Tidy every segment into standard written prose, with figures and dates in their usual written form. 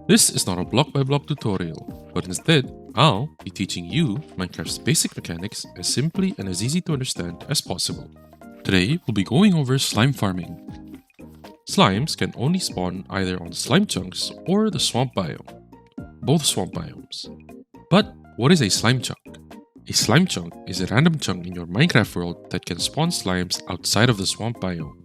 This is not a block-by-block tutorial, but instead, I'll be teaching you Minecraft's basic mechanics as simply and as easy to understand as possible. Today, we'll be going over slime farming. Slimes can only spawn either on slime chunks or the swamp biome, both swamp biomes. But what is a slime chunk? A slime chunk is a random chunk in your Minecraft world that can spawn slimes outside of the swamp biome.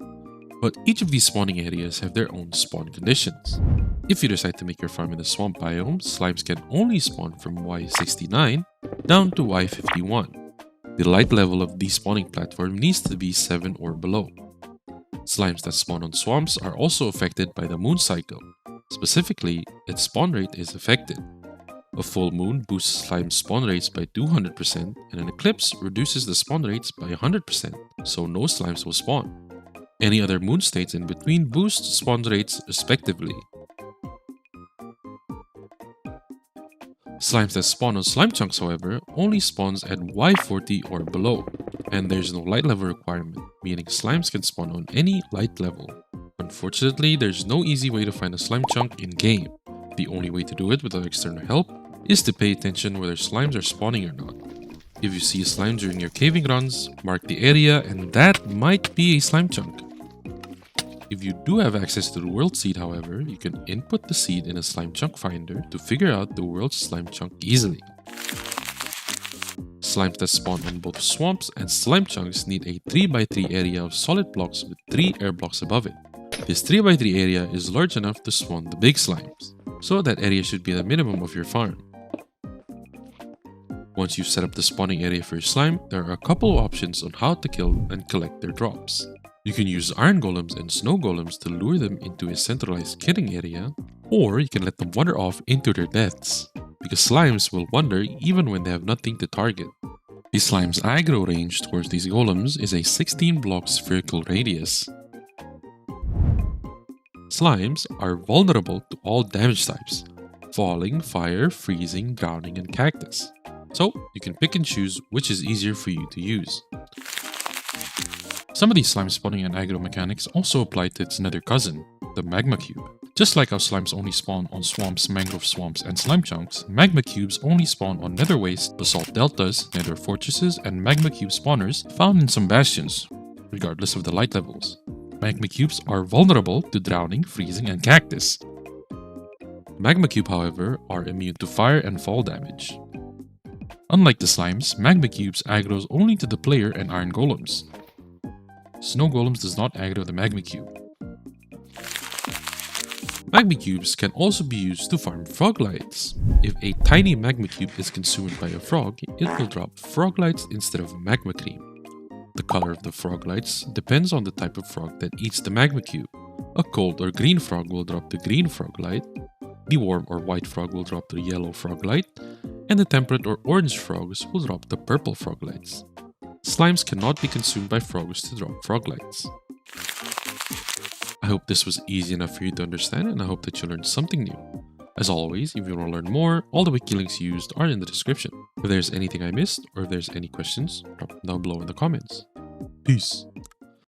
But each of these spawning areas have their own spawn conditions. If you decide to make your farm in the swamp biome, slimes can only spawn from Y69 down to Y51. The light level of the spawning platform needs to be 7 or below. Slimes that spawn on swamps are also affected by the moon cycle. Specifically, its spawn rate is affected. A full moon boosts slime spawn rates by 200% and an eclipse reduces the spawn rates by 100%, so no slimes will spawn. Any other moon states in between boost spawn rates respectively. Slimes that spawn on slime chunks, however, only spawns at Y40 or below, and there's no light level requirement, meaning slimes can spawn on any light level. Unfortunately, there's no easy way to find a slime chunk in-game. The only way to do it without external help is to pay attention whether slimes are spawning or not. If you see a slime during your caving runs, mark the area and that might be a slime chunk. If you do have access to the world seed, however, you can input the seed in a slime chunk finder to figure out the world's slime chunk easily. Slimes that spawn on both swamps and slime chunks need a 3x3 area of solid blocks with 3 air blocks above it. This 3x3 area is large enough to spawn the big slimes, so that area should be the minimum of your farm. Once you've set up the spawning area for your slime, there are a couple of options on how to kill and collect their drops. You can use iron golems and snow golems to lure them into a centralized killing area, or you can let them wander off into their deaths, because slimes will wander even when they have nothing to target. The slime's aggro range towards these golems is a 16 block spherical radius. Slimes are vulnerable to all damage types: falling, fire, freezing, drowning, and cactus. So you can pick and choose which is easier for you to use. Some of these slime spawning and aggro mechanics also apply to its nether cousin, the magma cube. Just like how slimes only spawn on swamps, mangrove swamps, and slime chunks, magma cubes only spawn on nether waste, basalt deltas, nether fortresses, and magma cube spawners found in some bastions, regardless of the light levels. Magma cubes are vulnerable to drowning, freezing, and cactus. Magma cube, however, are immune to fire and fall damage. Unlike the slimes, magma cubes aggros only to the player and iron golems. Snow golems does not aggro the magma cube. Magma cubes can also be used to farm froglights. If a tiny magma cube is consumed by a frog, it will drop froglights instead of magma cream. The color of the froglights depends on the type of frog that eats the magma cube. A cold or green frog will drop the green froglight, the warm or white frog will drop the yellow froglight, and the temperate or orange frogs will drop the purple froglights. Slimes cannot be consumed by frogs to drop froglights. I hope this was easy enough for you to understand, and I hope that you learned something new. As always, if you want to learn more, all the wiki links used are in the description. If there's anything I missed, or if there's any questions, drop them down below in the comments. Peace!